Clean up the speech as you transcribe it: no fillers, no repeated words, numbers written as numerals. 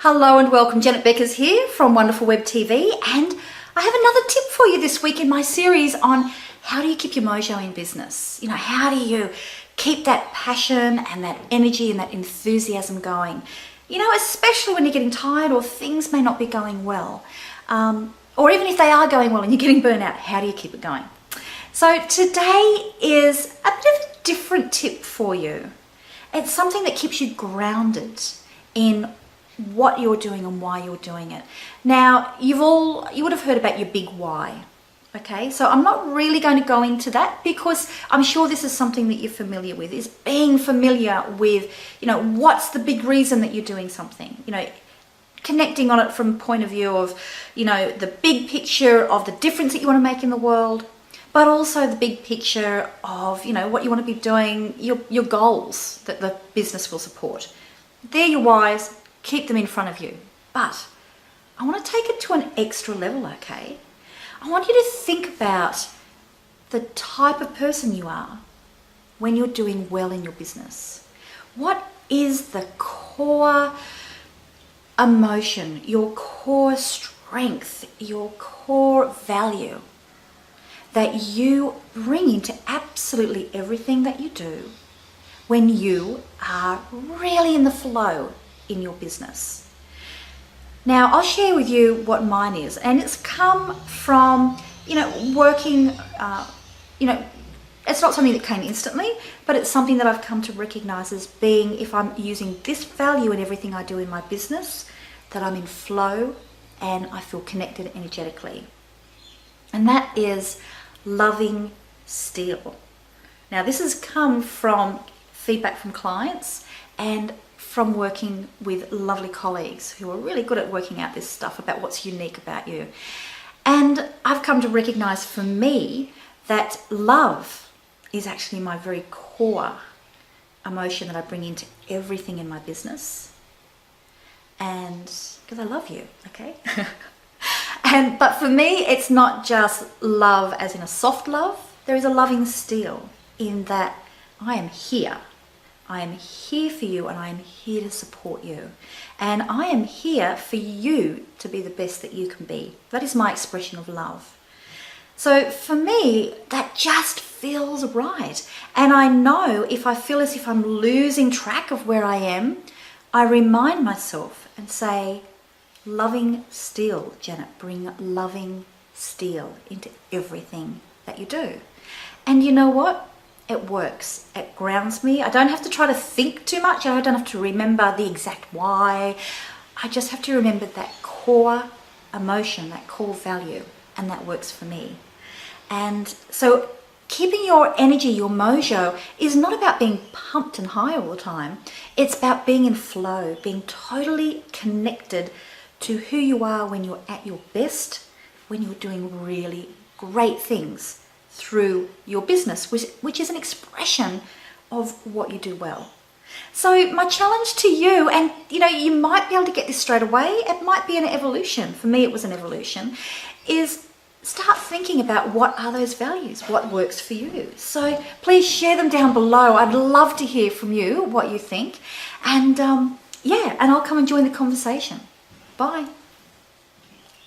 Hello and welcome, Janet Beckers here from Wonderful Web TV, and I have another tip for you this week in my series on how do you keep your mojo in business. You know, how do you keep that passion and that energy and that enthusiasm going? You know, especially when you're getting tired or things may not be going well. Or even if they are going well and you're getting burnt out, how do you keep it going? So today is a bit of a different tip for you. It's something that keeps you grounded in what you're doing and why you're doing it. Now, you would have heard about your big why. Okay, so I'm not really going to go into that because I'm sure this is something that you're familiar with, is being familiar with, you know, what's the big reason that you're doing something, you know, connecting on it from a point of view of, you know, the big picture of the difference that you want to make in the world, but also the big picture of, you know, what you want to be doing, your goals that the business will support. They're your whys. Keep them in front of you. But I want to take it to an extra level, okay? I want you to think about the type of person you are when you're doing well in your business. What is the core emotion, your core strength, your core value that you bring into absolutely everything that you do when you are really in the flow in your business? Now, I'll share with you what mine is, and it's come from, you know, working, you know, it's not something that came instantly, but it's something that I've come to recognize as being, if I'm using this value in everything I do in my business, that I'm in flow and I feel connected energetically. And that is loving steel. Now, this has come from feedback from clients and from working with lovely colleagues who are really good at working out this stuff about what's unique about you. And I've come to recognize for me that love is actually my very core emotion that I bring into everything in my business. And because I love you, okay? But for me, it's not just love as in a soft love. There is a loving steel in that I am here. I am here for you and I am here to support you. And I am here for you to be the best that you can be. That is my expression of love. So for me, that just feels right. And I know if I feel as if I'm losing track of where I am, I remind myself and say, loving steel, Janet, bring loving steel into everything that you do. And you know what? It works. It grounds me. I don't have to try to think too much. I don't have to remember the exact why. I just have to remember that core emotion, that core value, and that works for me. And so keeping your energy, your mojo, is not about being pumped and high all the time. It's about being in flow, being totally connected to who you are when you're at your best, when you're doing really great things through your business, which is an expression of what you do well. So my challenge to you, and you know, you might be able to get this straight away, it might be an evolution. For me, it was an evolution, is start thinking about what are those values, what works for you. So please share them down below. I'd love to hear from you what you think. And yeah, and I'll come and join the conversation. Bye.